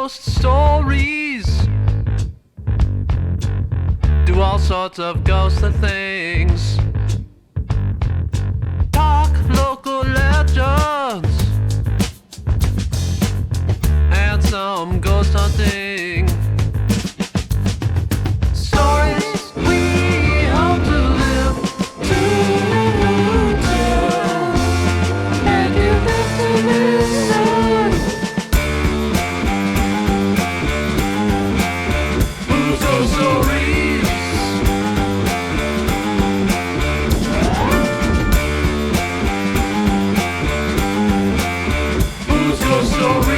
ghost stories. Do all sorts of ghostly things. Talk local legends and some ghost hunting. Stories we hope to live to tell, and you have to listen. Who's those stories? Who's those stories?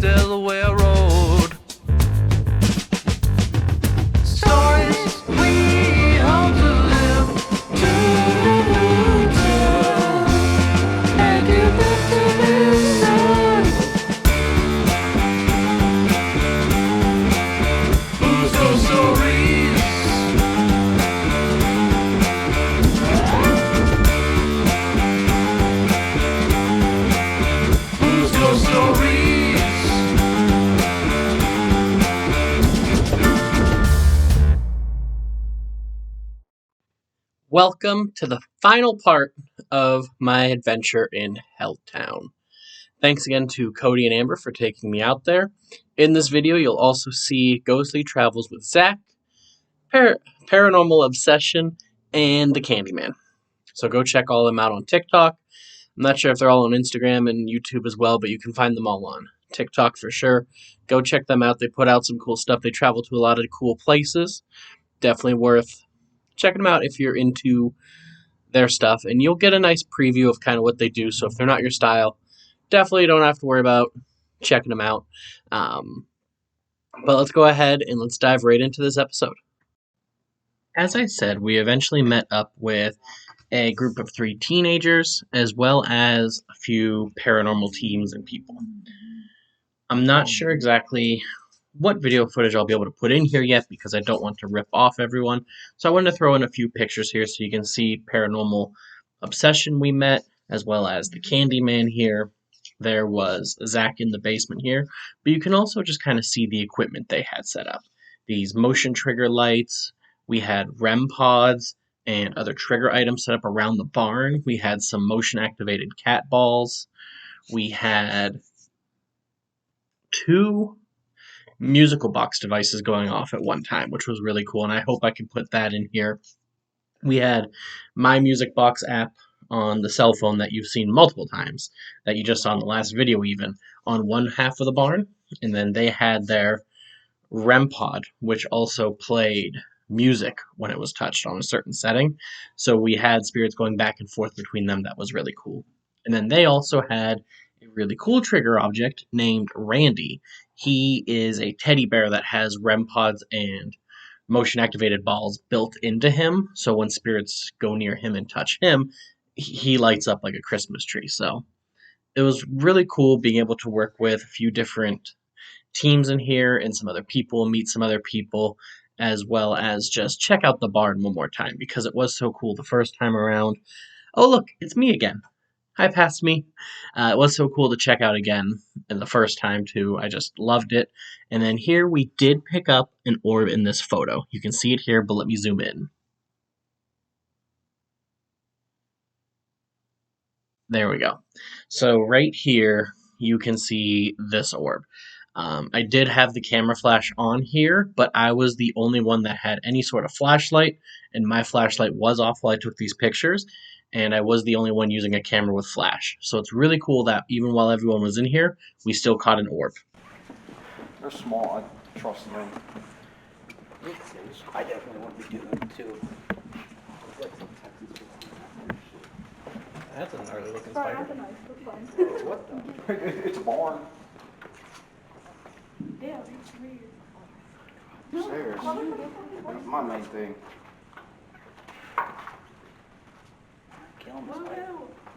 Delaware Road. Stories we hope to live to tell, and you have to listen. Who's those stories? Who's those stories? Welcome to the final part of my adventure in Helltown. Thanks again to Cody and Amber for taking me out there. In this video, you'll also see Ghostly Travels with Zach, Paranormal Obsession, and the Candyman. So go check all of them out on TikTok. I'm not sure if they're all on Instagram and YouTube as well, but you can find them all on TikTok for sure. Go check them out. They put out some cool stuff. They travel to a lot of cool places. Definitely worth checking them out if you're into their stuff, and you'll get a nice preview of kind of what they do. So if they're not your style, definitely don't have to worry about checking them out. But let's go ahead and let's dive right into this episode. As I said, we eventually met up with a group of 3 teenagers as well as a few paranormal teams and people. I'm not sure exactly what video footage I'll be able to put in here yet because I don't want to rip off everyone. So I wanted to throw in a few pictures here so you can see Paranormal Obsession we met, as well as the Candyman here. There was Zach in the basement here, but you can also just kind of see the equipment they had set up. These motion trigger lights, we had REM pods and other trigger items set up around the barn. We had some motion activated cat balls. We had 2 musical box devices going off at one time, which was really cool, and I hope I can put that in here. We had my music box app on the cell phone that you've seen multiple times, that you just saw in the last video even, on one half of the barn, and then they had their REM pod, which also played music when it was touched on a certain setting, so we had spirits going back and forth between them. That was really cool. And then they also had a really cool trigger object named Randy. He is a teddy bear that has REM pods and motion activated balls built into him, so when spirits go near him and touch him, he lights up like a Christmas tree. So it was really cool being able to work with a few different teams in here and some other people, meet some other people, as well as just check out the barn one more time because it was so cool the first time around. Oh look, it's me again. Hi, past me. It was so cool to check out again the first time, too. I just loved it. And then here we did pick up an orb in this photo. You can see it here, but let me zoom in. There we go. So right here, you can see this orb. I did have the camera flash on here, but I was the only one that had any sort of flashlight, and my flashlight was off while I took these pictures. And I was the only one using a camera with flash. So it's really cool that even while everyone was in here, we still caught an orb. They're small, I trust them. I definitely want to do them too. That's a gnarly looking spider. What the? It's a barn. Yeah, it's weird. Stairs. That's my main thing.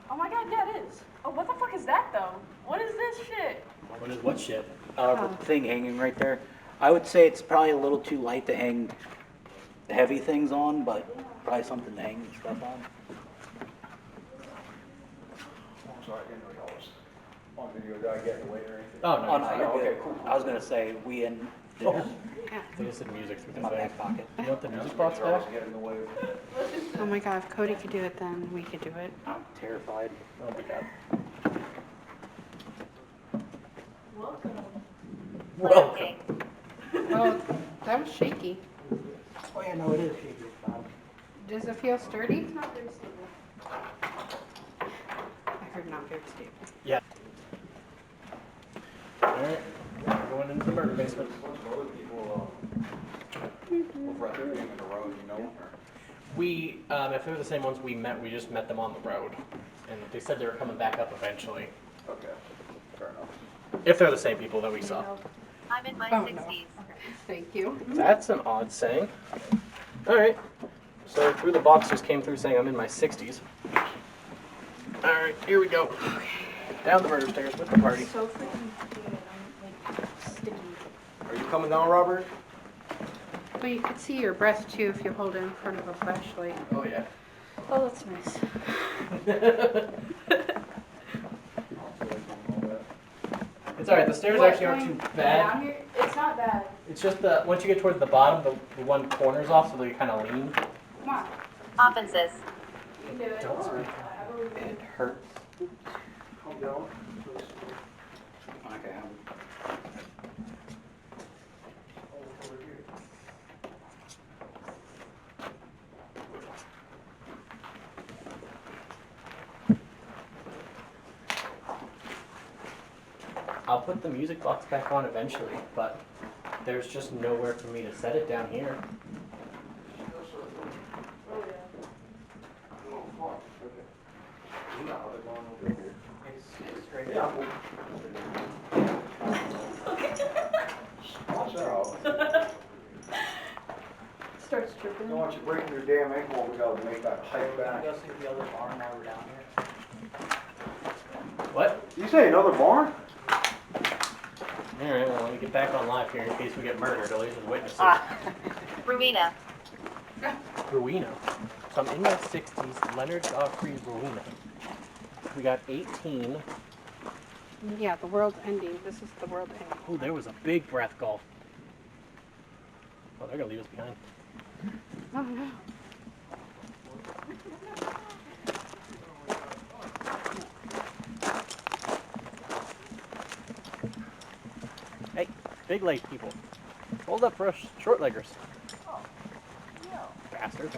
Oh my god, yeah, it is. Oh, what the fuck is that though? What is this shit? What is what shit? The thing hanging right there. I would say it's probably a little too light to hang heavy things on, but probably something to hang stuff on. I'm sorry, I didn't know y'all was on video. Did I get in the way or anything? Oh, no. Oh, no, you're okay, good. cool. I was gonna say, we in this, They just said music through in the my thing. back pocket. You want the music Just box make sure I back? wasn't getting in the way. Oh my god, if Cody could do it, then we could do it. I'm terrified. Oh my god. Welcome. Oh, that was shaky. Oh yeah, no, it is shaky. Does it feel sturdy? It's not very stable. I heard not very stable. Yeah. Alright, we're going into the murder basement. Other people, over at the beginning of the road, you know? Or- We, if they're the same ones we just met them on the road. And they said they were coming back up eventually. Okay, fair enough. If they're the same people that we saw. I'm in my Oh, 60s. no. Thank you. That's an odd saying. Alright. So through the box just came through saying I'm in my 60s. Alright, here we go. Down the murder stairs with the party. So freaking good. I'm like sticky. Are you coming down, Robert? Well, you could see your breath too if you hold it in front of a flashlight. Oh yeah. Oh, that's nice. It's alright, the stairs actually aren't too Down bad. here, it's not bad. It's just that once you get towards the bottom, the one corner's off, so they kind of lean. Come on. Offenses. You can do it. Don't speak. I believe it. It hurts. Calm down. Okay, I'll put the music box back on eventually, but there's just nowhere for me to set it down here. Oh, yeah. Yeah. Watch out. Starts tripping. Don't want you breaking your damn ankle. We gotta make that hike back. go see the other barn while we're down here. What? You say another barn? Alright, well let me get back on live here in case we get murdered, at least as witnesses. Rowena. Rowena. So I'm in my 60s, Leonard Godfrey Rowena. We got 18. Yeah, the world's ending. This is the world ending. Oh, there was a big breath gulp. Oh, they're gonna leave us behind. Oh no. Hey, big leg people. Hold up for us short leggers. Bastard.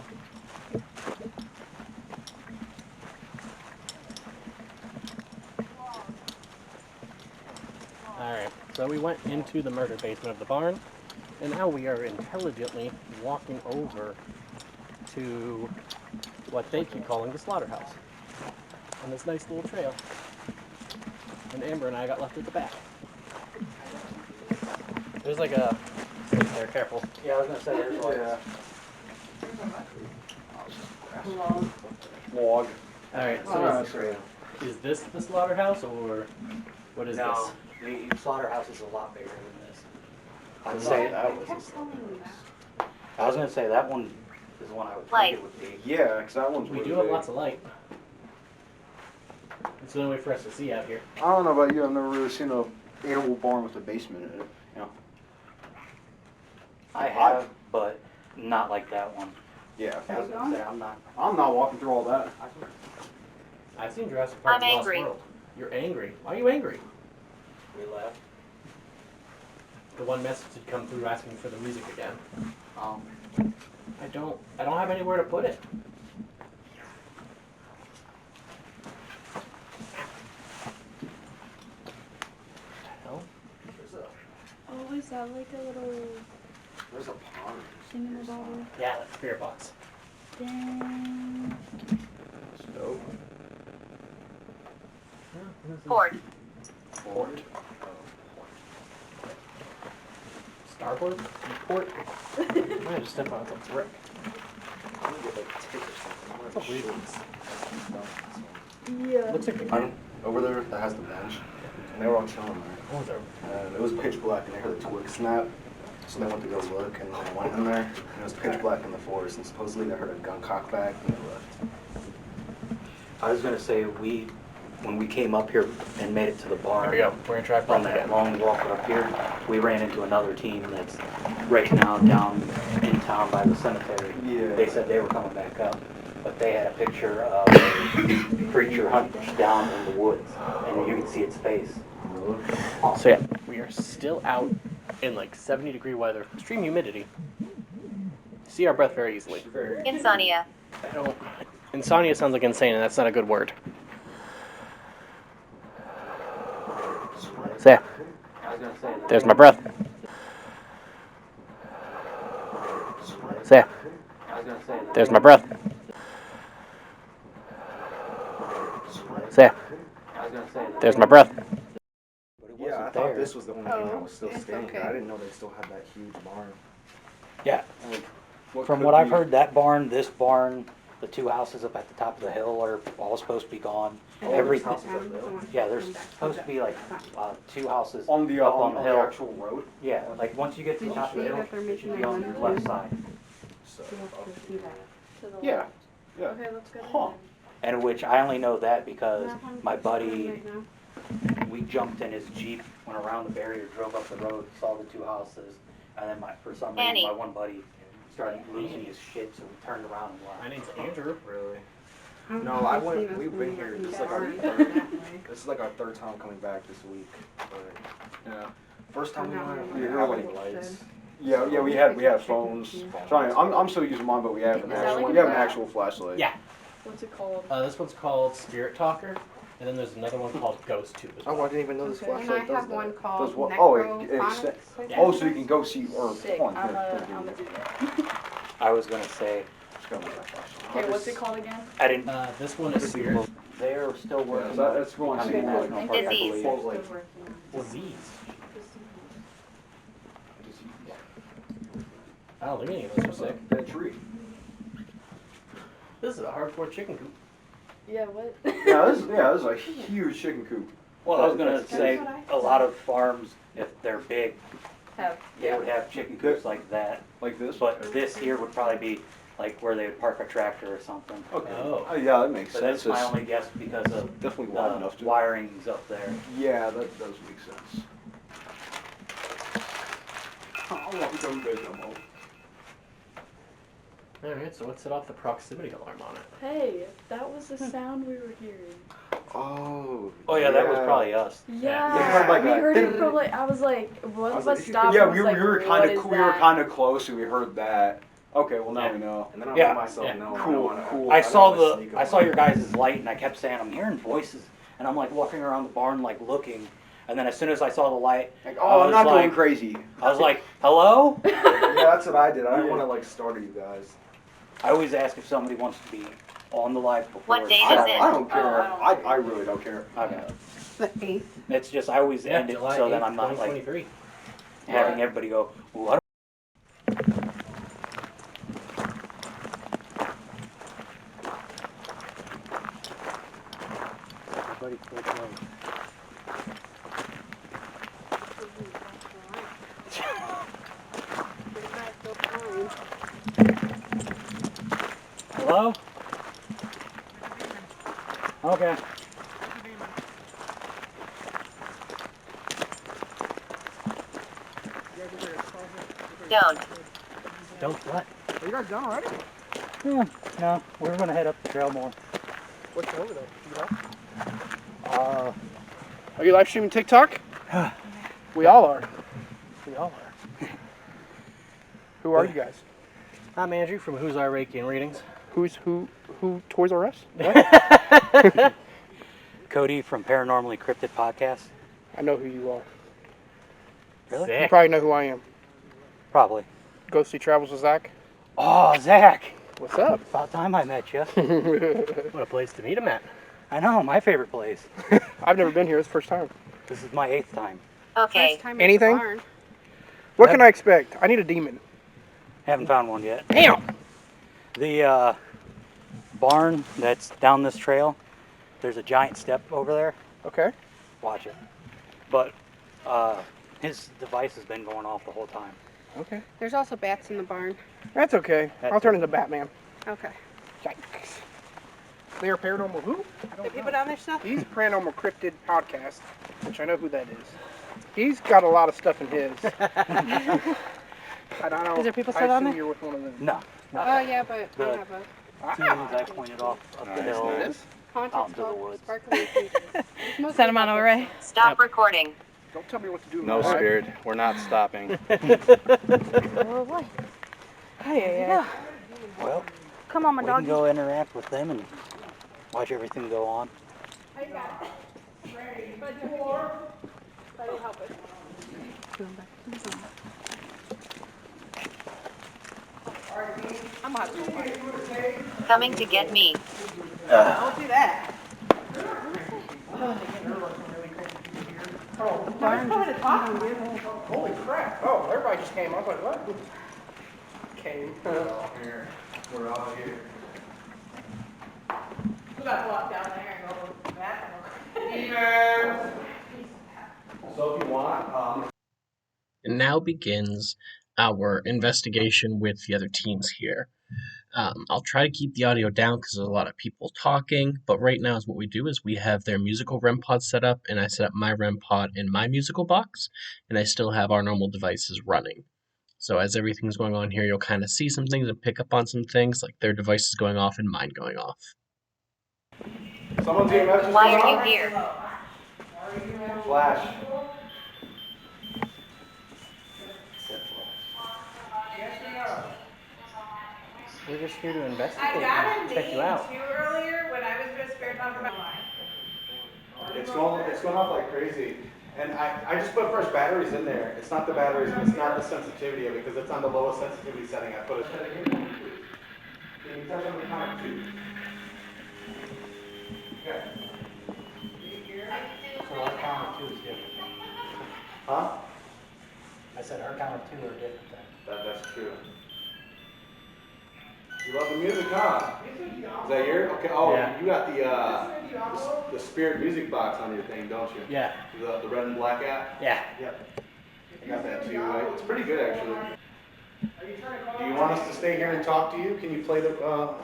Alright, so we went into the murder basement of the barn, and now we are intelligently walking over to what they keep calling the slaughterhouse. On this nice little trail. And Amber and I got left at the back. There's like a snake there, careful. Yeah, I was gonna say there's like Yeah. Log. Alright, Oh, so that's great. is this the slaughterhouse, or what is no, the slaughterhouse is a lot bigger than this. I'd say that was. I was gonna say that one is the one I would Light. think it would be. Yeah, because that one's this? We really do have big. lots of light. It's the only way for us to see out here. I don't know about you. I've never really seen a animal barn with a basement in it. You know. I have, but not like that one. Yeah. I was gonna say I'm not. I'm not walking through all that. I've seen Jurassic Park: I'm The Lost angry. World. You're angry. Why are you angry? We left. The one message had come through asking for the music again. Um, I don't have anywhere to put it. Hell? Oh, is that like a little There's a pond. thing in the bottom? Yeah, that's spirit box. Dang. Nope. Ford. Port. Starboard? Port? I might just step on a brick. That's a weird one. Yeah. Looks like a Over there that has the bench, and they were all chilling there. Oh, there. And it was pitch black, and I heard the twig snap. So they went to go look, and they went in there, and it was pitch black in the forest, and supposedly they heard a gun cock back, and they left. I was gonna say, when we came up here and made it to the barn. Here we go. We're gonna try On that long walk up here, we ran into another team that's right now down in town by the cemetery. Yeah. They said they were coming back up, but they had a picture of a creature hunched down in the woods, and you could see its face. So yeah, we are still out in like 70-degree weather, extreme humidity. See our breath very easily. Insomnia. I don't. Insomnia sounds like insane, and that's not a good word. So yeah, I was gonna say, there's my breath. So yeah, I was gonna say, there's my breath. So yeah, I was gonna say, there's my breath. but it Yeah, I wasn't thought there. this was the only thing that was still it's standing. okay. I didn't know they still had that huge barn. Yeah, What from could what I've be- heard, that barn, this barn, the two houses up at the top of the hill are all supposed to be gone. Oh, Every, there's houses up there. yeah, there's supposed to be like two houses On the up on the hill. actual road. Yeah, like once you get to Did the you top of the see hill, that they're it should making be that on one your left too? side. So, To the yeah, left. yeah. Okay, let's go. Huh. And which I only know that because That one my is buddy, right now. we jumped in his Jeep, went around the barrier, drove up the road, saw the two houses, and then for some reason, Annie. my one buddy started losing his shit, so we turned around and My left. name's Andrew. Really? I don't No, know I if I've went. seen We've us been when here. we This is got like our around third. that way. This is like our third time coming back this week. But yeah, first time we I'm not went, we really didn't have any interested. lights. Yeah, we had phones. Trying. I'm still using mine, but we have an Is that actual. like We have an a- actual flashlight. Yeah. What's it called? This one's called Spirit Talker, and then there's another one called Ghost Tube as well. Oh, I didn't even know this Okay, and I flashlight does have that. one Does called what? Oh, Necrophonics. I think oh, it so you is. can go see or Sick. hold I'm on. gonna do that. I was gonna say, Just go with that flashlight. Okay, what's it called again? I didn't, This one is Spirit. they're still working Yeah, on that's going to becoming a see, national like, park, I Disease. believe. Well, like, Disease. I don't think any of those are sick. that tree. This is a hardcore chicken coop. Yeah, what? Yeah, this is a huge chicken coop. Well, I was gonna That's- say, what I a lot of farms, if they're big, Have. they would have chicken coops like that. Like this. But this here would probably be like where they would park a tractor or something. Okay. Oh. Yeah, that makes But sense. that's my It's only guess because of definitely wide enough the to. wiring's up there. Yeah, that does make sense. I'll walk down the demo. Alright, so let's set off the proximity alarm on it. Hey, that was the sound we were hearing. Oh. Oh yeah, that was probably us. Yeah, Yeah, we like heard it that. from like I was like, I one was of us like, stopped. yeah, and we was were, like, we were "What kind is of we were that?" kind of close, and we heard that. Okay, well now Yeah. we know. And then I Yeah. let myself Yeah. know. Cool. I saw your guys' light and I kept saying, I'm hearing voices. And I'm like walking around the barn like looking. And then as soon as I saw the light, Like, I oh, I'm was not going like- crazy. I was like, hello? Yeah, that's what I did. I didn't want to like startle you guys. I always ask if somebody wants to be on the live before. What day it's is set. it? I don't care. I don't I really don't care. Okay. The 8th. It's just, I always end it July so then 8th, I'm not like 2023. having everybody go, what? Everybody click like. Hello? Okay. Don't. Don't what? Are you guys done already? Yeah, no, we're gonna head up the trail more. What's over there? You know? Are you live streaming TikTok? We all are. We all are. Who are you guys? I'm Andrew from Who's Our Reiki and Readings. Who's who? Toys R Us? What? Cody from Paranormally Cryptid Podcast. I know who you are. Really? You Sick. probably know who I am. Probably. Ghosty Travels with Zach. Oh, Zach! What's up? About time I met you. What a place to meet him at. I know, my favorite place. I've never been here. It's the first time. This is my 8th time. Okay. First time at the Anything? barn. What can I expect? I need a demon. Haven't found one yet. Damn! The barn that's down this trail, there's a giant step over there. Okay. Watch it. But his device has been going off the whole time. Okay. There's also bats in the barn. That's okay. I'll turn into Batman. Okay. Yikes. They are paranormal who? I They don't put know. down their stuff? He's a paranormal cryptid podcast, which I know who that is. He's got a lot of stuff in his. I don't know. Is there people I still on assume there? you're with one of them. No. Oh, yeah, but I have a Teens I pointed off up the hill. Nice. context Out into the called woods. Sparkling Pages. It's mostly Send them on about over, books, Ray. Stop recording. Don't tell me what to do. No, man. Spirit, we're not stopping. Oh boy. Yeah. Well, Come on, my we dog. can go interact with them and watch everything go on. I'm gonna have to go. Coming to get me. Don't do that. Holy crap. Oh, everybody just came. I was like, what? Came. We're all here. We gotta walk down there and go to the bathroom. So if you want, And now begins our investigation with the other teams here. I'll try to keep the audio down because there's a lot of people talking, but right now is what we do is we have their musical REM pod set up, and I set up my REM pod in my musical box, and I still have our normal devices running. So as everything's going on here, you'll kind of see some things and pick up on some things, like their devices going off and mine going off. someone's getting messages. Why are you here? Flash. We're just here to investigate and check you out. earlier when I was just fair talking about mine. It's going off like crazy. And I just put fresh batteries in there. It's not the batteries, it's not the sensitivity of it, because it's on the lowest sensitivity setting. I put it. Can you touch on the count of 2? Okay. So our count of 2 is different. Huh? I said our count of 2 are different then. That's true. You love the music, huh? Is that your? Okay. Oh, Yeah. you got the Spirit music box on your thing, don't you? Yeah. The red and black app. Yeah. Yep. I got that too. Right? It's pretty good actually. Do you want us to stay here and talk to you? Can you play will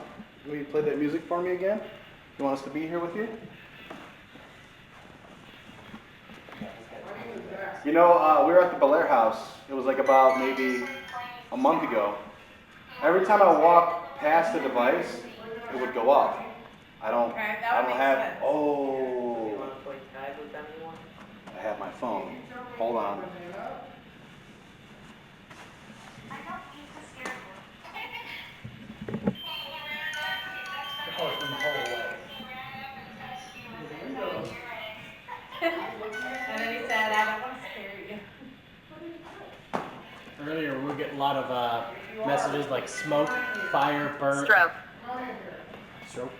you play that music for me again? You want us to be here with you? You know, we were at the Belair house. It was like about maybe a month ago. Every time I walked past the device, it would go off. I don't have. Oh. I have my phone. Hold on. And then he said, I don't want to scare you. Earlier we were getting a lot of messages like smoke, fire, burn. Stroke. Stroke.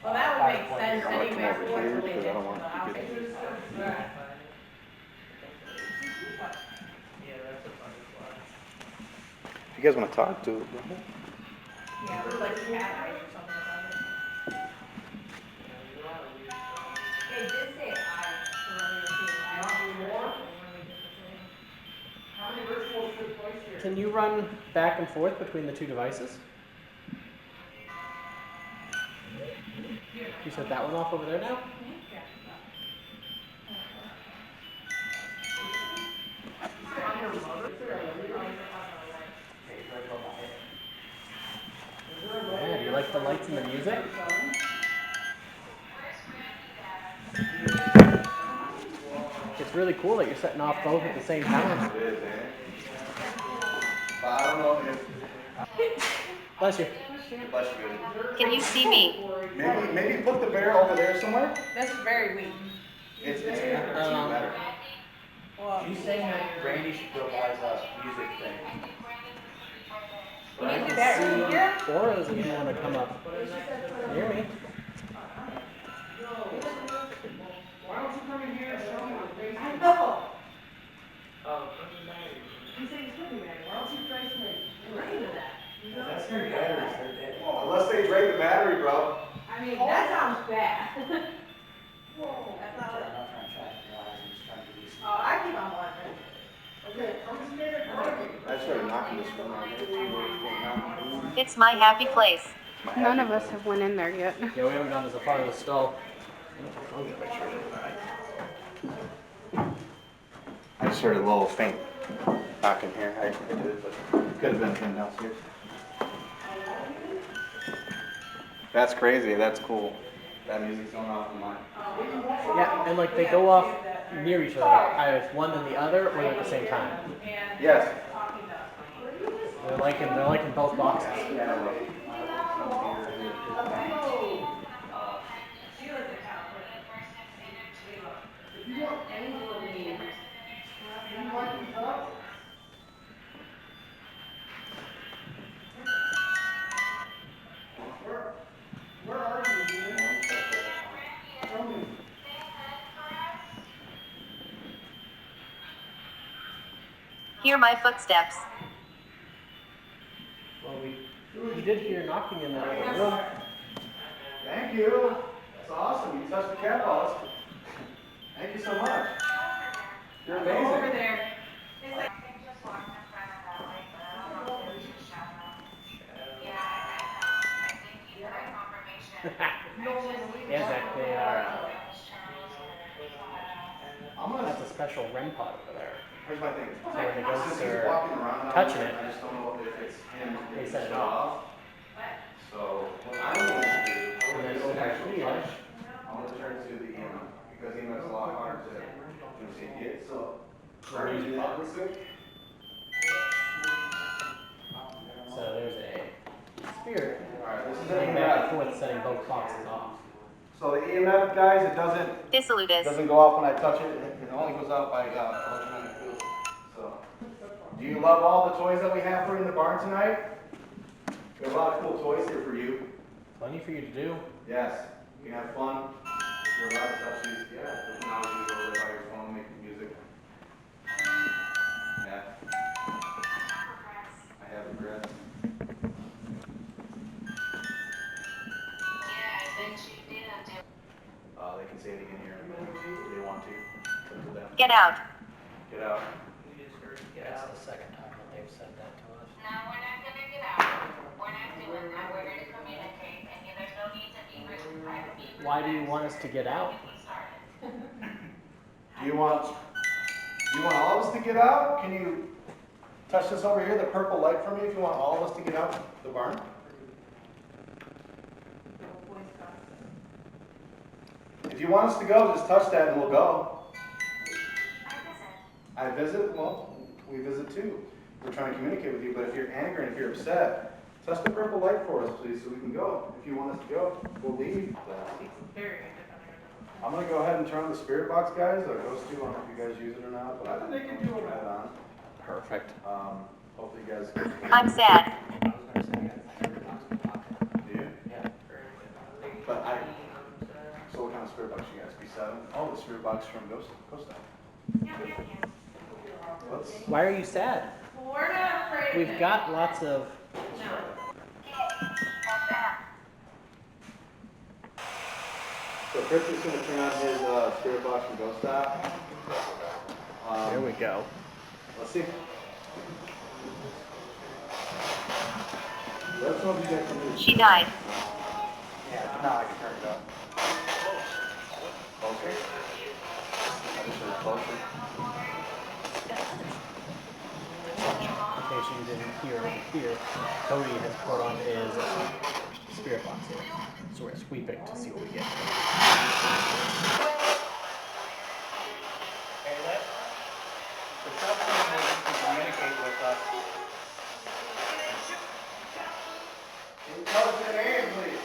Well, that would make sense I'm gonna come anyway. over here because I don't want to get. If you guys want to talk to it. Yeah, it was like batteries or something about it. It did say I earlier too. I don't know more. How many rituals took place here? Can you run back and forth between the 2 devices? You set that one off over there now? Yeah, do you like the lights and the music? It's really cool that you're setting off both at the same time. It is, ain't it? But I don't know if. Bless you. Bless you. Can you see me? Maybe put the bear over there somewhere. That's very weak. It's better. Well, She's saying that Randy should go buy a music thing. you need to do that. Can you hear? Auras if you want to come up. Hear me? Why don't you come in here and show me the face? I know. You say it's pretty man. Why don't you trace me? You're into that. That's three batteries. They're dead. Unless they drain the battery, bro. I mean, that sounds bad. Whoa. That's not what. I'm not trying to track your eyes, I'm just trying to do Oh, I keep on watching. I started knocking this one out. It's my happy place. None of us have went in there yet. Yeah, we haven't gone as far as the stall. I just heard a little faint knock in here. I did it, but it could have been from downstairs. That's crazy. That's cool. That music's going off in mine. Yeah, and like they go off near each other, either one and the other, or at the same time. Yes. They're like in both boxes. Hear my footsteps. Well, we did hear knocking in the other room. Thank you. That's awesome. You touched the cat balls. Thank you so much. You're amazing. Over there. Yeah, Zach, they are. That's a That's special REM pod over there. Here's my thing. So when the ghosts Since he's are walking around now, touching it, I just don't know if it's him they getting set it shut off. So what I'm going to do, I'm And going then to go back over to here, I'm going to turn to the EMF because EMF is a lot harder to get. So we're going to do that real quick. so there's a spirit Alright, this is running the back and EMF. forth, setting both boxes off. So the EMF, guys, it Disoludus. doesn't go off when I touch it. It only goes off by electromagnetic field. So, do you love all the toys that we have for you in the barn tonight? We have a lot of cool toys here for you. Plenty for you to do. Yes, you can have fun. You're allowed to touch these. Yeah, there's an hour you go there by your phone making music. Yeah. I have regrets. They can say it again here if they want to. It's up to them. Get out. Get out. Yeah, it's the second time that they've said that to us. No, we're not gonna get out. We're not doing that. We're gonna communicate, and there's no need to be Why do you want us to get out? Do you want all of us to get out? Can you touch this over here, the purple light for me, if you want all of us to get out the barn? If you want us to go, just touch that and we'll go. I visit? Well, we visit too. We're trying to communicate with you, but if you're angry and if you're upset, touch the purple light for us, please, so we can go. If you want us to go, we'll leave. I'm gonna go ahead and turn on the spirit box, guys. Or those two, I don't know if you guys use it or not, but I think they can do it right on. Perfect. Hopefully you guys. I'm sad. Do you? Yeah. But so what kind of spirit box you guys? B7? Oh, the spirit box from Ghost Town. Let's. Why are you sad? We're not afraid. We've got lots of. So Chris is going to turn on his spirit box from Ghost Town. There we go. Let's see. Let us know if you guys can do it. She died. Yeah, now I can turn it up. Closer. I just heard it closer. In case you didn't hear over here, Cody has put on his spirit box here. So we're sweeping to see what we get. Hey, the shopkeeper can communicate with us. Can you tell us your name, please?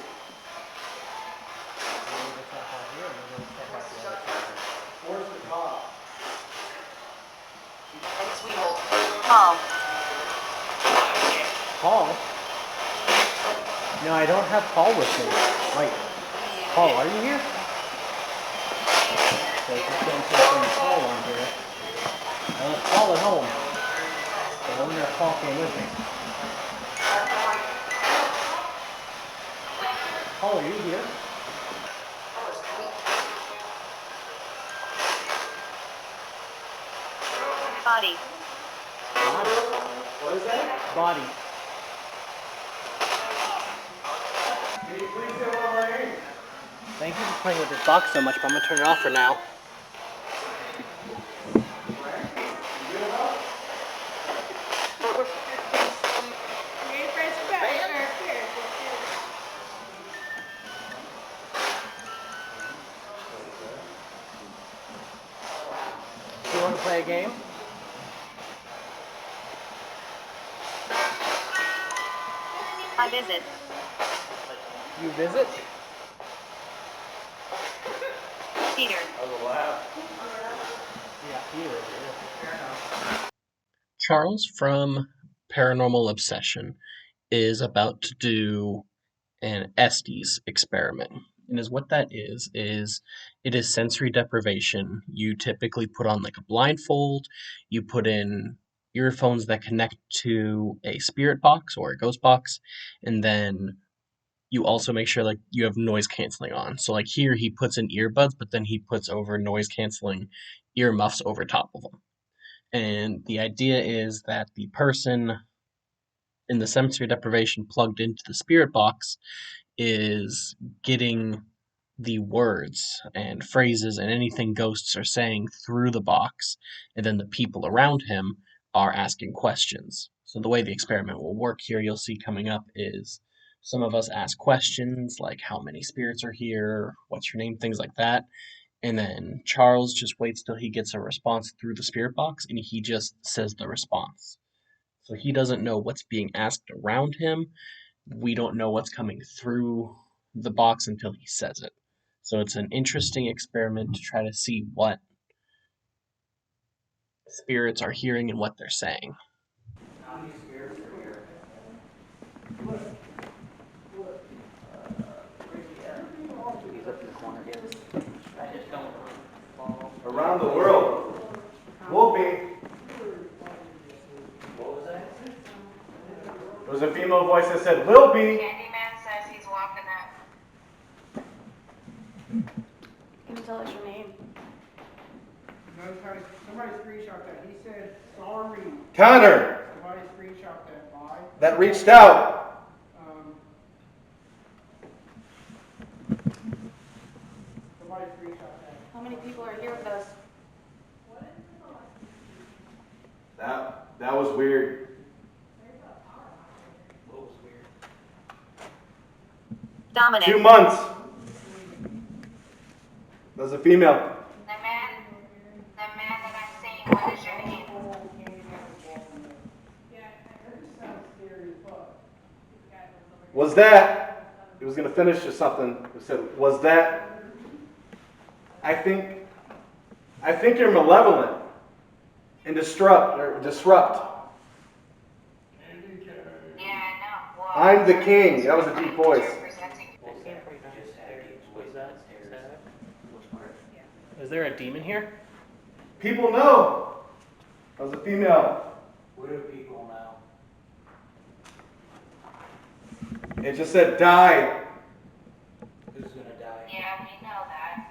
Where's the top? Paul. Paul? No, I don't have Paul with me. Wait. Paul, are you here? So I just don't bring Paul on here. I left Paul at home. So I wonder if Paul came with me. Paul, are you here? Body. body. Thank you for playing with this box so much, but I'm gonna turn it off for now. Do you want to play a game? I visit. You visit? Peter. Yeah, Peter. Charles from Paranormal Obsession is about to do an Estes experiment. And what that is it is sensory deprivation. You typically put on like a blindfold, you put in earphones that connect to a spirit box or a ghost box, and then you also make sure like you have noise canceling on. So like here he puts in earbuds, but then he puts over noise canceling earmuffs over top of them. And the idea is that the person in the sensory deprivation plugged into the spirit box is getting the words and phrases and anything ghosts are saying through the box, and then the people around him are asking questions. So the way the experiment will work here, you'll see coming up, is some of us ask questions like how many spirits are here, what's your name, things like that. And then Charles just waits till he gets a response through the spirit box and he just says the response. So he doesn't know what's being asked around him. We don't know what's coming through the box until he says it. So it's an interesting experiment to try to see what spirits are hearing and what they're saying. How many spirits are here? He's up in the corner. I just don't follow. Around the world. Whoopee. What was that? There was a female voice that said, will be. Candyman says he's walking up. Can you tell us your name? Somebody screenshot that. He said, sorry. Connor, Somebody screenshot that. Bye. that reached out. Somebody screenshot that. How many people are here with us? That was weird. What was weird? Dominic. 2 months. That was a female. The man that I'm seeing, what is your name? Was that? It was gonna finish or something. It said, was that? I think you're malevolent and disrupt. Yeah, I know. Well, I'm the king. That was a deep voice. Is there a demon here? People know. That was a female. What do people know? It just said die. Who's gonna die? Yeah, we know that.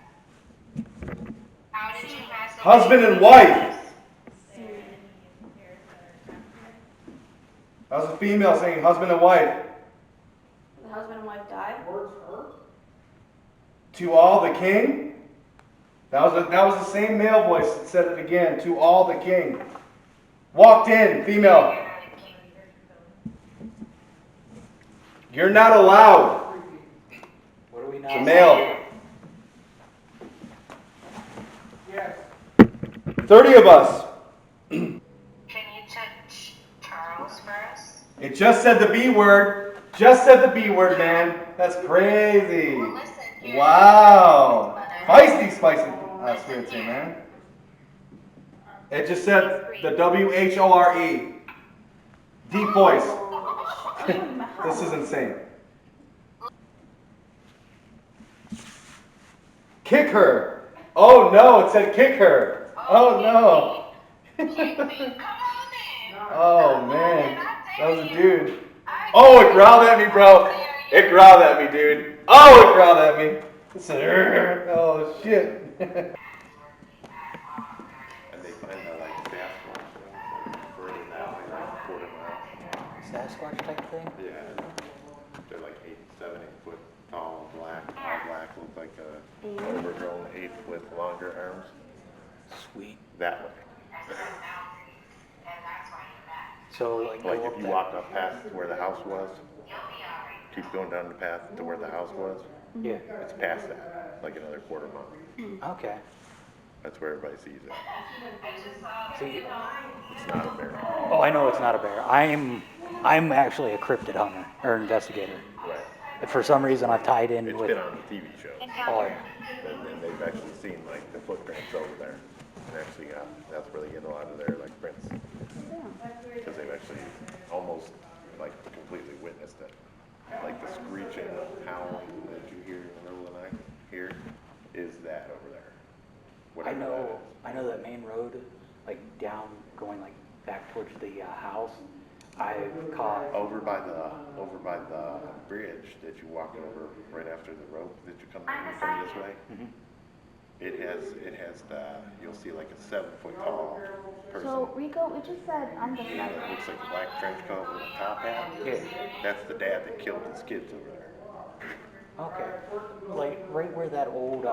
How did you have so Husband many and wife. That was a female saying husband and wife. The husband and wife died? To all the king. That was the same male voice that said it again. To all the king. Walked in, female. You're not allowed. What do we The know? male. Yes. 30 of us. Can you touch Charles for us? It just said the B word. Just said the B word, man. That's crazy. Well, listen, here. Wow. Feisty, spicy spirits here, man. It just said the WHORE. Deep voice. This is insane. Kick her. Oh no, it said kick her. Oh no. Oh man, that was a dude. Oh, it growled at me, bro. It growled at me, dude. Oh, it growled at me. It said, "Urgh." Oh shit. And they find that like fast ones further down, like 40 miles. Sasquatch type thing? Yeah. They're like 7, 8 foot tall, black, all black, look like a overgrown ape with longer arms. Sweet. That way. So like Like go if up you that. walk up past where the house was, keep going down the path to where the house was, Yeah. it's past that, like another quarter mile. Okay. That's where everybody sees it. See, It's not a bear. oh, I know it's not a bear. I'm actually a cryptid hunter or investigator. Right. And for some reason, I've tied in It's with. been on the TV show. Oh yeah. And they've actually seen like the footprints over there. And actually that's where they get a lot of their like prints. Because they've actually almost like completely witnessed it. Like the screeching howling that you hear in the middle of the night here is that over there. Whatever I know that main road, like down, going like back towards the house. I've caught. Over by the bridge that you walk over right after the rope that you come this way. Mm-hmm. It has the, you'll see like a 7 foot tall person. So, Rico, we just said I'm the It looks like a black trench coat with a top hat. Yeah. That's the dad that killed his kids over there. Okay. Like right where that old,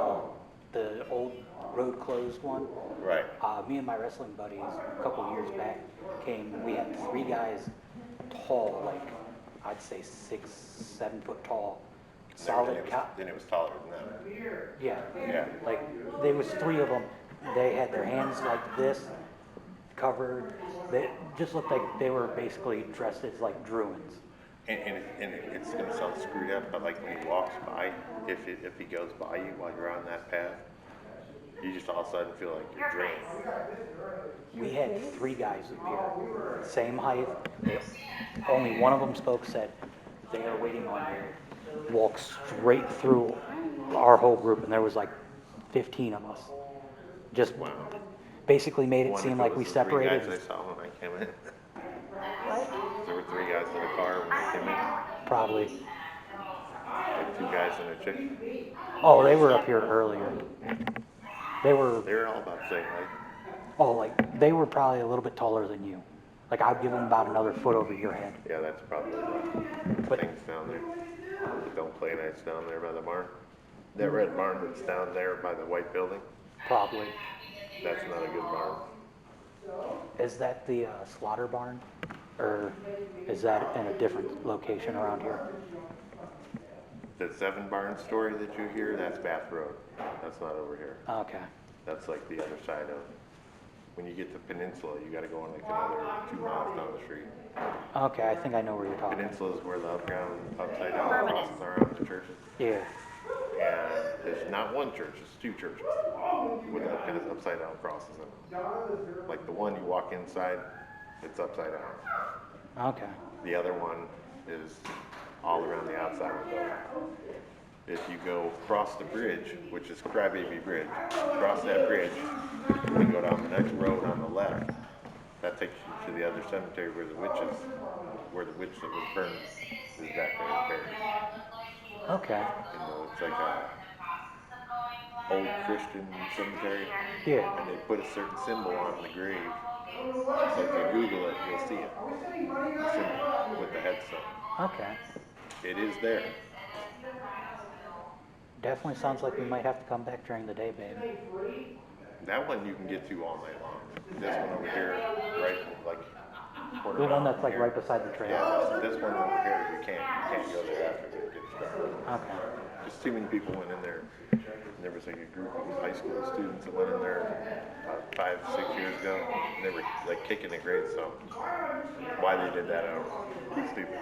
the old road closed one. Right. Me and my wrestling buddies a couple years back came and we had 3 guys tall, like I'd say 6, 7 foot tall, solid. Then it was taller than that. Yeah. Yeah. Like there was 3 of them. They had their hands like this, covered. They just looked like they were basically dressed as like druids. And it's going to sound screwed up, but like when he walks by, if he goes by you while you're on that path, you just all of a sudden feel like you're drained. We had 3 guys up here, same height. Only one of them spoke, said they are waiting on you. Walked straight through our whole group, and there was like 15 of us. Just basically made it seem like we separated. 3 guys I saw when I came in. There were 3 guys in a car when I came in. Probably. Like 2 guys and a chick. Oh, they were up here earlier. They were all about the same height. Oh, like they were probably a little bit taller than you. Like I'd give them about another foot over your head. Yeah, that's probably the things down there. That don't play nice down there by the barn. That red barn that's down there by the white building. Probably. That's not a good barn. Is that the slaughter barn? Or is that in a different location around here? The 7 barn story that you hear, that's Bath Road. That's not over here. Okay. That's like the other side of, when you get to Peninsula, you gotta go on like another 2 miles down the street. Okay, I think I know where you're talking. Peninsula is where the upside down crosses are on the churches. Yeah. And there's not one church, it's 2 churches with upside down crosses in them. Like the one you walk inside, it's upside down. Okay. The other one is all around the outside of the building. If you go across the bridge, which is Crybaby Bridge, cross that bridge, and go down the next road on the left, that takes you to the other cemetery where the witch that was burned is back there buried. Okay. You know, it's like a old Christian cemetery. Yeah. And they put a certain symbol on the grave. So if you Google it, you'll see it. The symbol with the headstone. Okay. It is there. Definitely sounds like we might have to come back during the day, babe. That one you can get to all night long. This one over here, right, like. The one that's like right beside the trail. Yeah, this one over here, you can't go there after it gets dark. Okay. Just too many people went in there. There was like a group of high school students that went in there about 5, 6 years ago. And they were like kicking the grades, so why they did that, I don't know. Pretty stupid.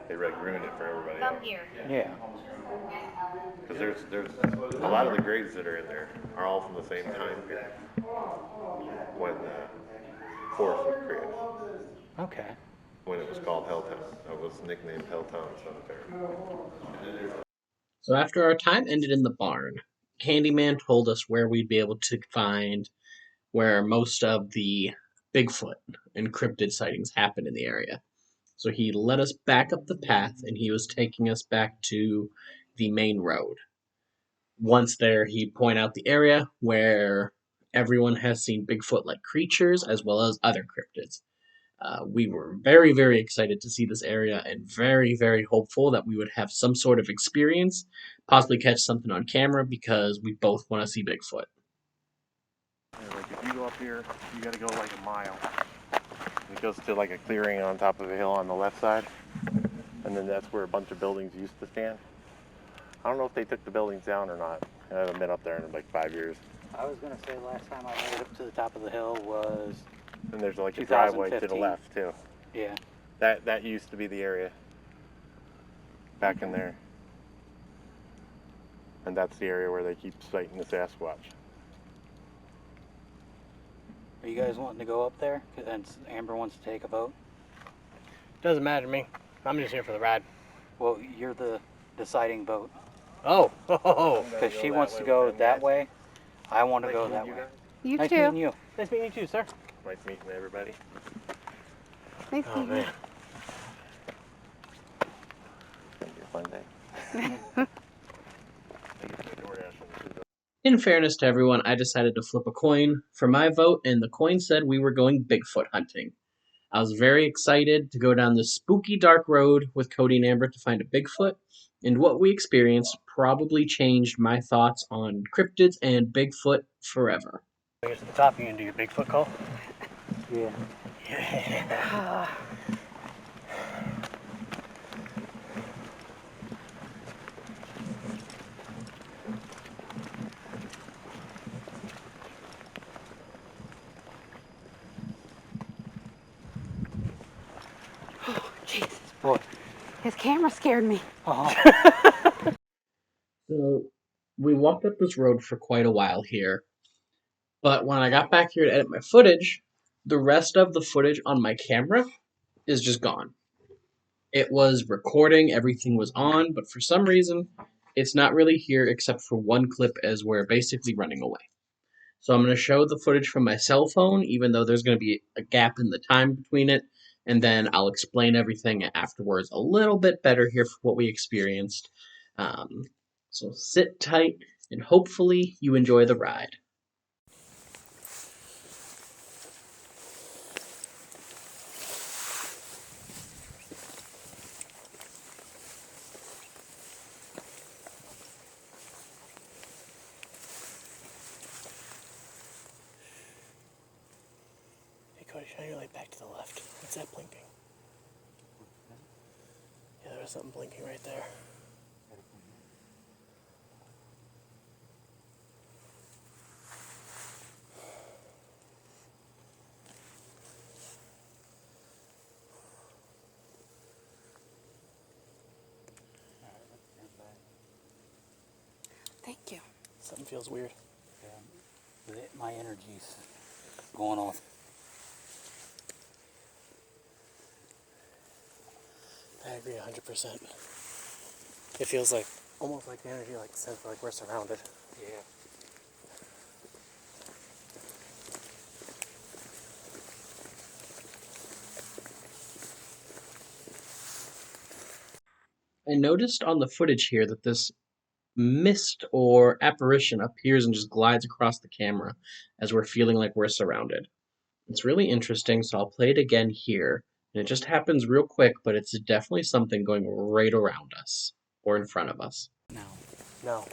They like ruined it for everybody else. Yeah. Because there's a lot of the grades that are in there are all from the same time period when the forest was created. Okay. When it was called Helltown. It was nicknamed Helltown Cemetery. So after our time ended in the barn, Candyman told us where we'd be able to find where most of the Bigfoot and cryptid sightings happen in the area. So he led us back up the path, and he was taking us back to the main road. Once there, he'd point out the area where everyone has seen Bigfoot-like creatures as well as other cryptids. We were very, very excited to see this area and very, very hopeful that we would have some sort of experience, possibly catch something on camera because we both want to see Bigfoot. Yeah, like if you go up here, you gotta go like a mile. It goes to like a clearing on top of a hill on the left side. And then that's where a bunch of buildings used to stand. I don't know if they took the buildings down or not. I haven't been up there in like 5 years. I was gonna say last time I made it up to the top of the hill was And there's like a driveway to the 2015. left too. Yeah. That used to be the area back in there. And that's the area where they keep sighting the Sasquatch. Are you guys wanting to go up there? And Amber wants to take a vote. Doesn't matter to me. I'm just here for the ride. Well, you're the deciding vote. Oh. Because she wants to go that way. I want to go that way. You Nice too. meeting you. Nice meeting you too, sir. Nice meeting everybody. Nice Oh, meeting man. It'll be a fun day. In fairness to everyone, I decided to flip a coin for my vote, and the coin said we were going Bigfoot hunting. I was very excited to go down this spooky dark road with Cody and Amber to find a Bigfoot, and what we experienced probably changed my thoughts on cryptids and Bigfoot forever. When you get to the top, you can do your Bigfoot call. Yeah. Yeah. Oh, Jesus. What? His camera scared me. Uh-huh. So we walked up this road for quite a while here, but when I got back here to edit my footage, the rest of the footage on my camera is just gone. It was recording, everything was on, but for some reason, it's not really here except for one clip as we're basically running away. So I'm going to show the footage from my cell phone, even though there's going to be a gap in the time between it, and then I'll explain everything afterwards a little bit better here for what we experienced. So sit tight, and hopefully you enjoy the ride. Hey, Cody, shine your light back to the left. What's that blinking? Yeah, there was something blinking right there. Thank you. Something feels weird. My energy's going off. I agree 100%. It feels like, almost like the energy, like the sense like we're surrounded. Yeah. I noticed on the footage here that this mist or apparition appears and just glides across the camera as we're feeling like we're surrounded. It's really interesting, so I'll play it again here. And it just happens real quick, but it's definitely something going right around us or in front of us. No.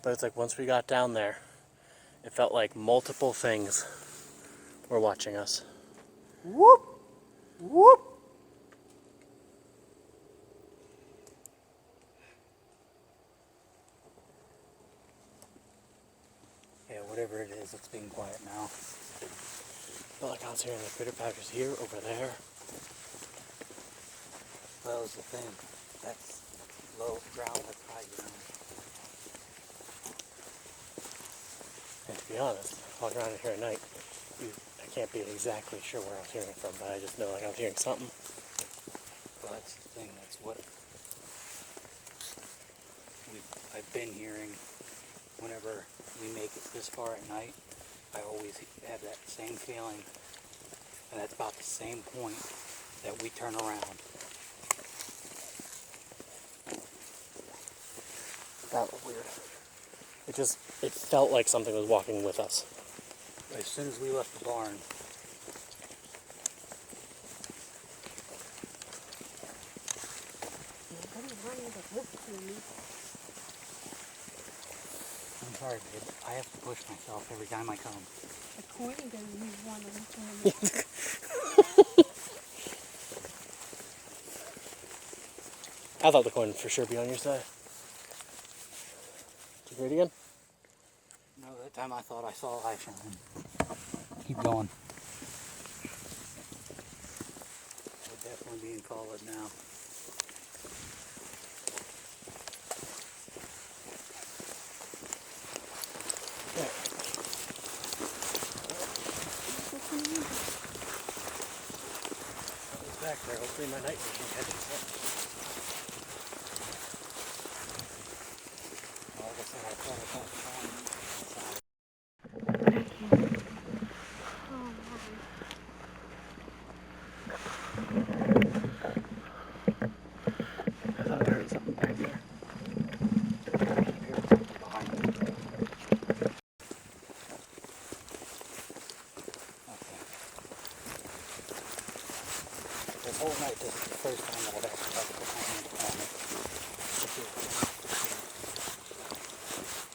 But it's like once we got down there, it felt like multiple things were watching us. Whoop! Whoop! Yeah, whatever it is, it's being quiet now. Felt like I was hearing the critter patches here, over there. Well, that's the thing. That's low ground, that's high ground. And to be honest, walking around here at night, I can't be exactly sure where I was hearing it from, but I just know like I was hearing something. Well, that's the thing. That's what I've been hearing. Whenever we make it this far at night, I always have that same feeling, and that's about the same point that we turn around. That was weird. It felt like something was walking with us. As soon as we left the barn, corny to listen to me. I'm sorry, babe. I have to push myself every time I come. The corny doesn't want to listen to me. I thought the coin would for sure be on your side. Did you hear it again? No, that time I thought I saw action. Keep going. We're definitely being followed now. It's back there. Hopefully my night vision catches it. Like I said, I thought I caught the phone. I thought I heard something back there. Behind me. Okay. This whole night, this is the first time that I've actually had to put my hand on it.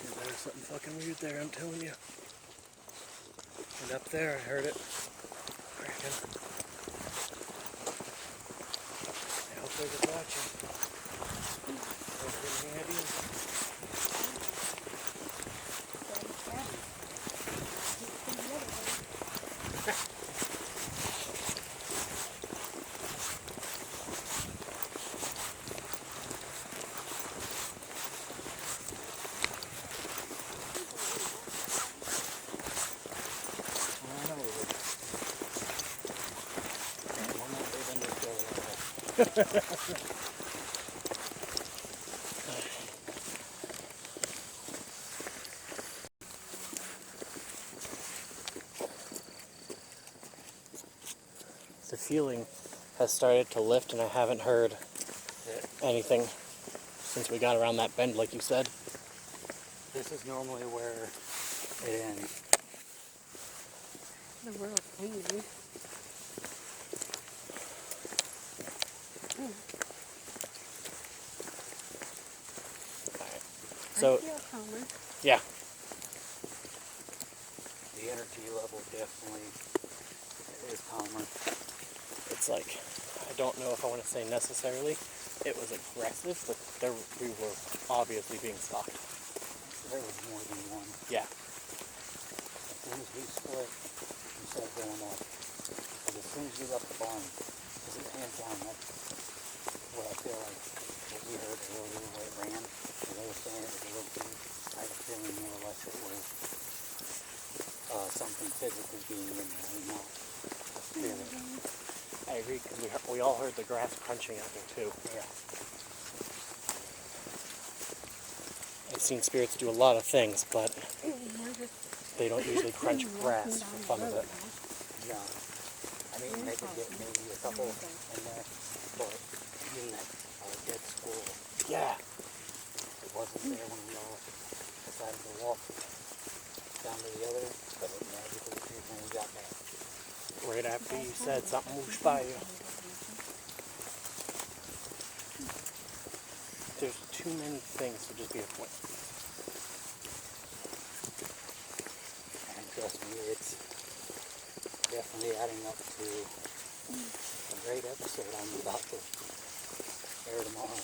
Dude, there's something fucking weird there, I'm telling you. And up there, I heard it cracking. I hope they're just watching. Don't get any ideas. The feeling has started to lift and I haven't heard anything since we got around that bend like you said. This is normally where it ends. The world's angry. So, I feel calmer. yeah. The energy level definitely is calmer. It's like, I don't know if I want to say necessarily it was aggressive, but we were obviously being stalked. There was more than one. Yeah. As soon as we split, we started going up. Because as soon as we left the barn, because it hands down, that's what I feel like what we heard earlier where it ran. And they were saying it was a little bit, I have a feeling more or less it was something physically being in there and not a spirit. I agree, because we all heard the grass crunching out there too. Yeah. I've seen spirits do a lot of things, but they don't usually crunch grass for fun of it. Yeah. I mean, they could get maybe a couple in there, but in that dead squirrel, Yeah. it wasn't there when we all decided to walk down to the other, but it magically appeared when we got back. Right after you said something moves by you. There's too many things to just be a coincidence. And trust me, it's definitely adding up to a great episode I'm about to air tomorrow.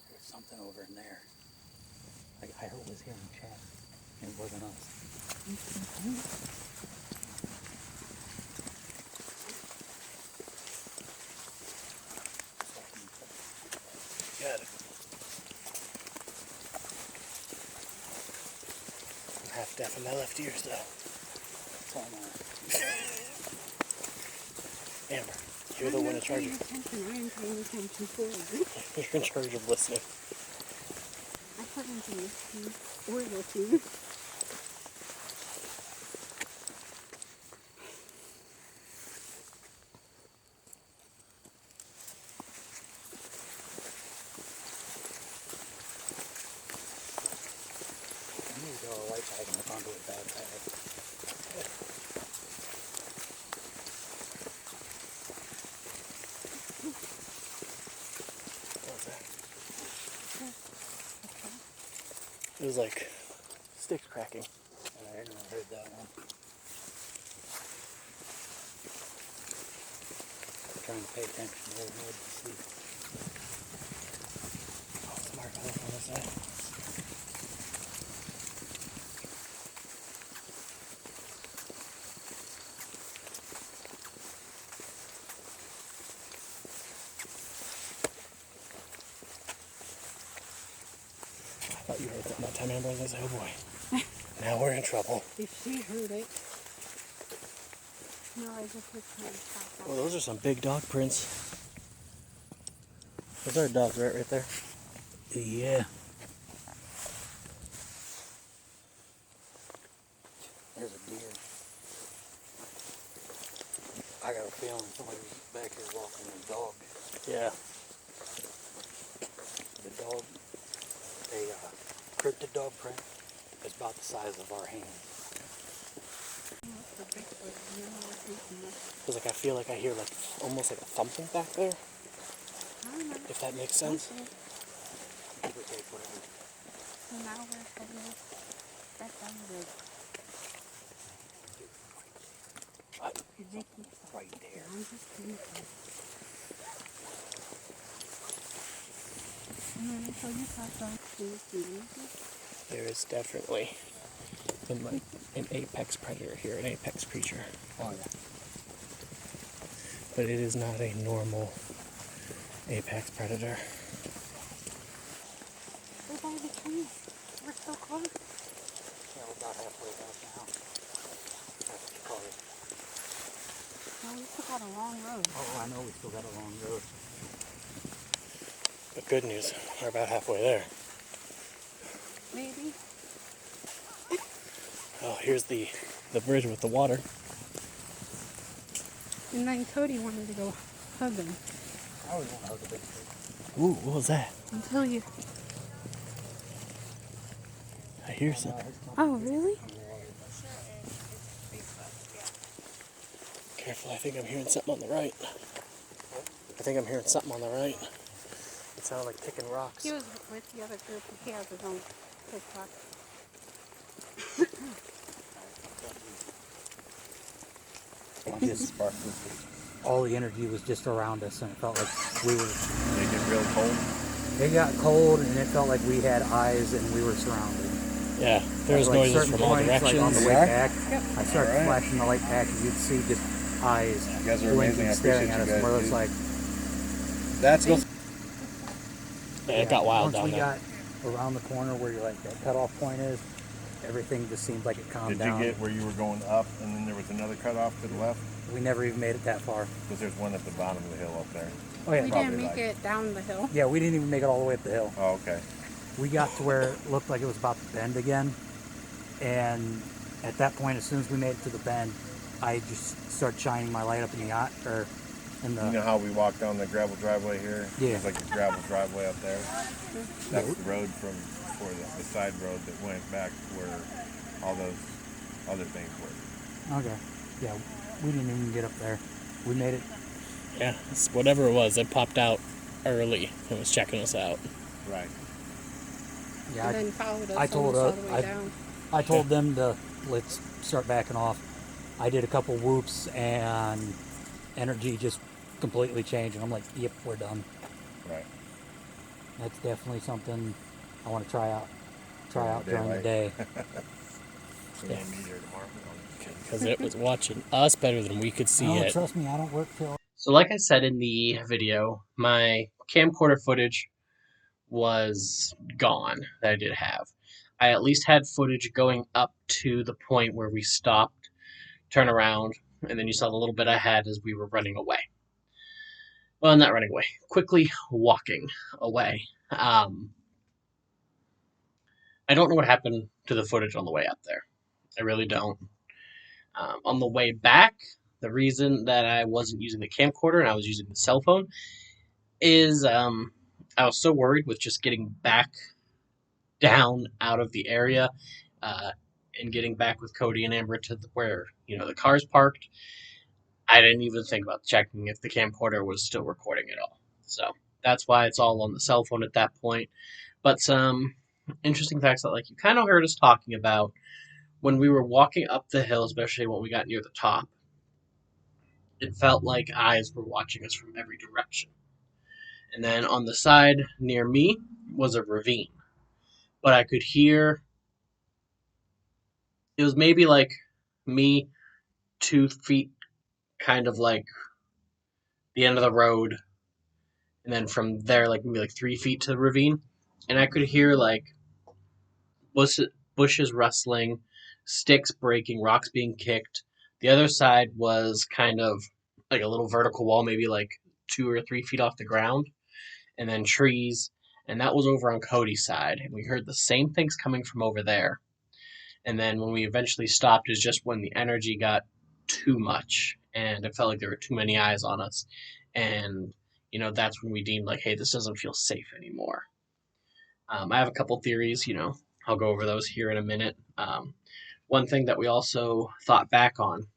There's something over in there. Like I heard was hearing chat. It wasn't us. Got it. I'm half deaf in my left ears though. It's on there. Amber, you're the one in charge of... I am paying attention forward. You're in charge of listening. I put into listening or looking. I need to go a white bag and look onto a bad bag. It was like sticks cracking. I never heard that one. I'm trying to pay attention to what I see. Oh, smart. I left on this side. I thought you heard that time, Amber. I was like, oh boy. Now we're in trouble. If she heard it. No, I just heard something. Well, those are some big dog prints. Those are dogs right there. Yeah. There's a deer. I got a feeling somebody was back here walking a dog. Yeah. The dog, a cryptid dog print is about the size of our hand. It's like I feel like I hear like almost like a thumping back there. If that makes sense. Give or take whatever. So now we're heading back down the road. Right there. I'm just kidding. And then so you passed on to There is definitely an apex predator here, an apex creature. Oh yeah. But it is not a normal apex predator. We're by the trees. We're so close. Yeah, we're about halfway back now. That's what you call it. No, we still got a long road. Oh, I know we still got a long road. But good news, we're about halfway there. Maybe. Oh, here's the bridge with the water. And then Cody wanted to go hug him. I always want to hug a Bigfoot. Ooh, what was that? Until you... I hear something. Oh, really? Careful, I think I'm hearing something on the right. I think I'm hearing something on the right. It sounded like kicking rocks. He was with the other group. He has his own TikTok. All the energy was just around us, and it felt like we were. They get real cold. It got cold, and it felt like we had eyes, and we were surrounded. Yeah, there was Like noises certain from all points, directions. Like on the way back, I started Alright. flashing the light back, and you'd see just eyes You guys are blinking, amazing. I staring appreciate at you us. guys, Where it's dude. like, That's go. Yeah, it got wild once down we there. got around the corner where like that cutoff point is, everything just seemed like it calmed Did down. you get where you were going up, and then there was another cutoff to the left? We never even made it that far. Because there's one at the bottom of the hill up there. Oh yeah, We Probably didn't make like- it down the hill. yeah, we didn't even make it all the way up the hill. Oh, okay. We got to where it looked like it was about to bend again, and at that point, as soon as we made it to the bend, I just started shining my light up in the eye, or in the. You know how we walked down the gravel driveway here? Yeah. There's like a gravel driveway up there. That's the road for the side road that went back where all those other things were. Okay. Yeah, we didn't even get up there. We made it. Yeah, it's whatever it was, it popped out early and was checking us out. Right. Yeah, And then followed us I told almost all the way I down. I told them to let's start backing off. I did a couple whoops and energy just completely changed, and I'm like, yep, we're done. Right. That's definitely something I want to try out. Try out During during the the day. We Yeah. didn't meet here tomorrow. Because it was watching us better than we could see Oh, it. trust me, I don't work till. So like I said in the video, my camcorder footage was gone that I did have. I at least had footage going up to the point where we stopped, turn around, and then you saw the little bit I had as we were running away. Well, not running away, quickly walking away. I don't know what happened to the footage on the way up there. I really don't. On the way back, the reason that I wasn't using the camcorder and I was using the cell phone is I was so worried with just getting back down out of the area and getting back with Cody and Amber to where the car's parked. I didn't even think about checking if the camcorder was still recording at all. So that's why it's all on the cell phone at that point. But interesting facts that like you kind of heard us talking about when we were walking up the hill, especially when we got near the top. It felt like eyes were watching us from every direction. And then on the side near me was a ravine. But I could hear, it was maybe like me 2 feet, kind of like the end of the road, and then from there, like maybe like 3 feet to the ravine. And I could hear like bushes rustling, sticks breaking, rocks being kicked. The other side was kind of like a little vertical wall, maybe like 2 or 3 feet off the ground, and then trees. And that was over on Cody's side. And we heard the same things coming from over there. And then when we eventually stopped is just when the energy got too much and it felt like there were too many eyes on us. And, that's when we deemed like, hey, this doesn't feel safe anymore. I have a couple theories, I'll go over those here in a minute. One thing that we also thought back on,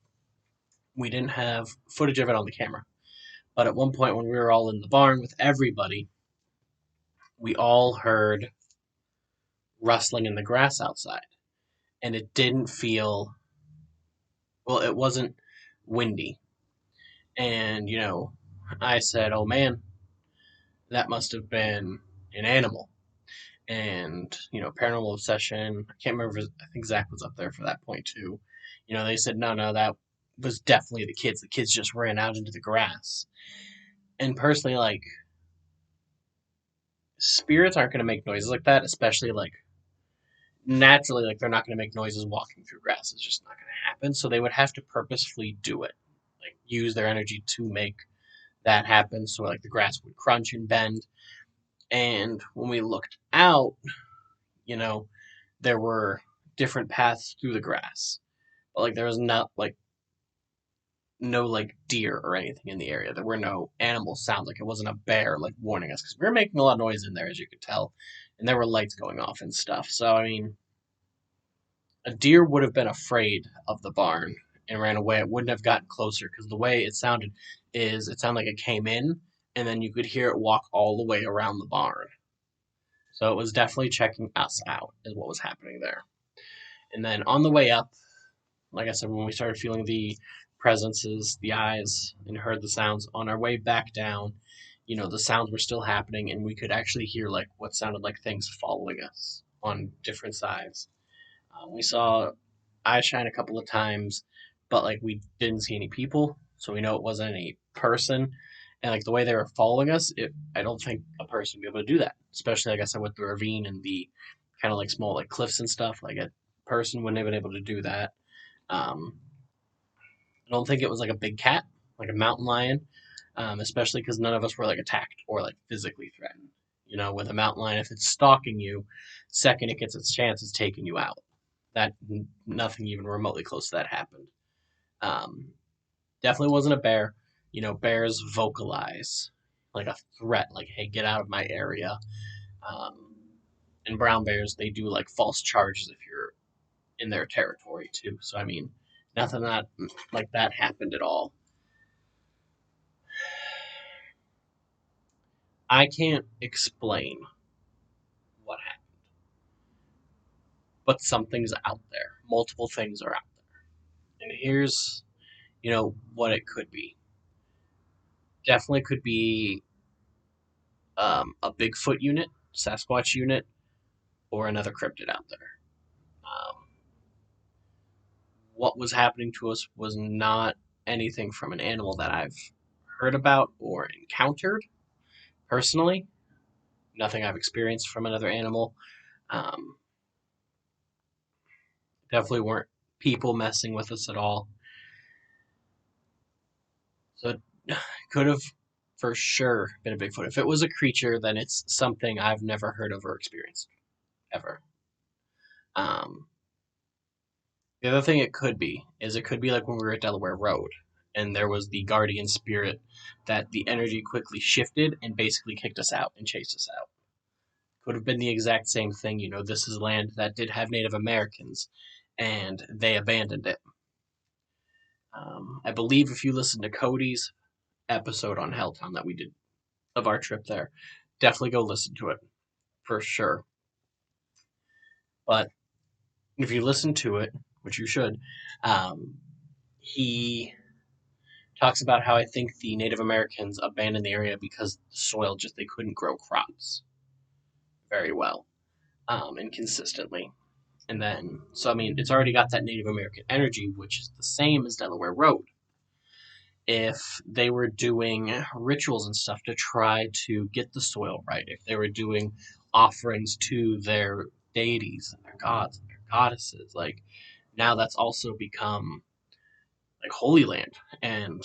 we didn't have footage of it on the camera. But at one point when we were all in the barn with everybody, we all heard rustling in the grass outside. And it didn't feel, well, it wasn't windy. And, I said, oh man, that must have been an animal. And, Paranormal Obsession, I can't remember, I think Zach was up there for that point too. They said, no, that was definitely the kids. The kids just ran out into the grass. And personally, like, spirits aren't going to make noises like that, especially, like, naturally, like, they're not going to make noises walking through grass. It's just not going to happen. So they would have to purposefully do it, like, use their energy to make that happen. So, like, the grass would crunch and bend. And when we looked out, there were different paths through the grass. But, like, there was not, like, no, like, deer or anything in the area. There were no animal sounds. Like, it wasn't a bear, like, warning us. Because we were making a lot of noise in there, as you could tell. And there were lights going off and stuff. So, I mean, a deer would have been afraid of the barn and ran away. It wouldn't have gotten closer. Because the way it sounded is, it sounded like it came in, and then you could hear it walk all the way around the barn. So it was definitely checking us out, is what was happening there. And then on the way up, like I said, when we started feeling the presences, the eyes, and heard the sounds, on our way back down, the sounds were still happening, and we could actually hear like what sounded like things following us on different sides. We saw eyes shine a couple of times, but like we didn't see any people, so we know it wasn't any person. And like the way they were following us, I don't think a person would be able to do that. Especially like I said with the ravine and the kind of like small like cliffs and stuff. Like a person wouldn't have been able to do that. I don't think it was like a big cat, like a mountain lion, especially because none of us were like attacked or like physically threatened. With a mountain lion, if it's stalking you, second it gets its chance, it's taking you out. That nothing even remotely close to that happened. Um, Definitely wasn't a bear. Bears vocalize like a threat, like, hey, get out of my area. Um, and brown bears, they do like false charges if you're in their territory too. So, I mean, nothing that like that happened at all. I can't explain what happened, but something's out there. Multiple things are out there. And here's, what it could be. Definitely could be a Bigfoot unit, Sasquatch unit, or another cryptid out there. What was happening to us was not anything from an animal that I've heard about or encountered personally. Nothing I've experienced from another animal. Um, Definitely weren't people messing with us at all. So it could have for sure been a Bigfoot. If it was a creature, then it's something I've never heard of or experienced ever. Um, the other thing it could be is it could be like when we were at Delaware Road and there was the guardian spirit that the energy quickly shifted and basically kicked us out and chased us out. Could have been the exact same thing. This is land that did have Native Americans and they abandoned it. I believe if you listen to Cody's episode on Helltown that we did of our trip there, definitely go listen to it for sure. But if you listen to it, which you should, he talks about how I think the Native Americans abandoned the area because the soil just they couldn't grow crops very well and consistently. And then, so I mean, it's already got that Native American energy, which is the same as Delaware Road. If they were doing rituals and stuff to try to get the soil right, if they were doing offerings to their deities and their gods and their goddesses, like now that's also become like Holy Land, and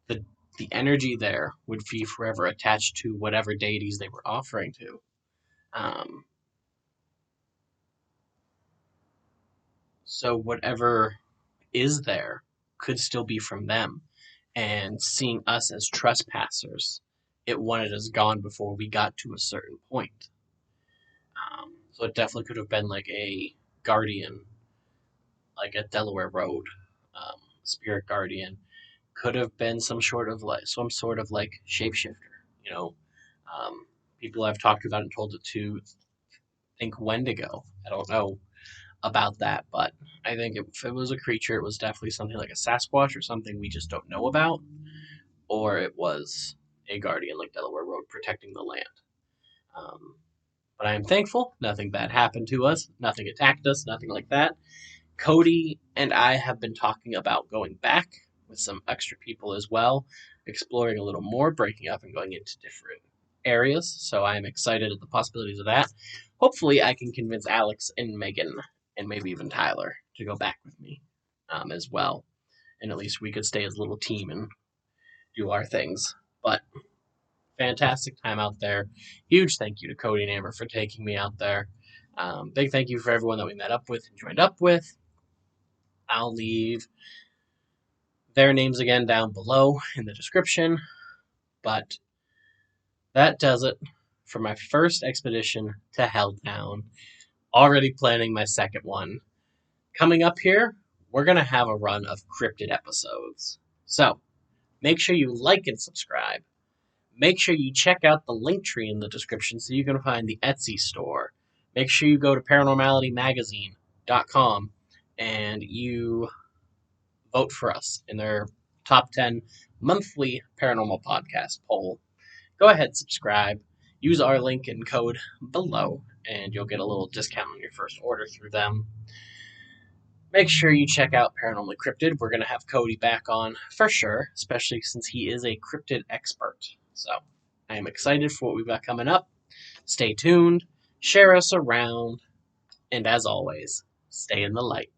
the the energy there would be forever attached to whatever deities they were offering to. Um, so whatever is there could still be from them, and seeing us as trespassers, it wanted us gone before we got to a certain point. So it definitely could have been like a guardian, like a Delaware Road, spirit guardian. Could have been some sort of like shapeshifter. You know, people I've talked about and told it to think Wendigo. I don't know about that, but I think if it was a creature, it was definitely something like a Sasquatch or something we just don't know about, or it was a guardian like Delaware Road protecting the land. Um, but I am thankful nothing bad happened to us, nothing attacked us, nothing like that. Cody and I have been talking about going back with some extra people as well, exploring a little more, breaking up and going into different areas. So I am excited at the possibilities of that. Hopefully, I can convince Alex and Megan and maybe even Tyler to go back with me as well. And at least we could stay as a little team and do our things. But fantastic time out there. Huge thank you to Cody and Amber for taking me out there. Big thank you for everyone that we met up with and joined up with. I'll leave their names again down below in the description. But that does it for my first expedition to Helltown. Already planning my second one. Coming up here, we're going to have a run of cryptid episodes. So, make sure you like and subscribe. Make sure you check out the link tree in the description so you can find the Etsy store. Make sure you go to paranormalitymagazine.com and you vote for us in their top 10 monthly paranormal podcast poll. Go ahead, subscribe. Use our link and code below, and you'll get a little discount on your first order through them. Make sure you check out Paranormally Cryptid. We're going to have Cody back on for sure, especially since he is a cryptid expert. So I am excited for what we've got coming up. Stay tuned, share us around, and as always, stay in the light.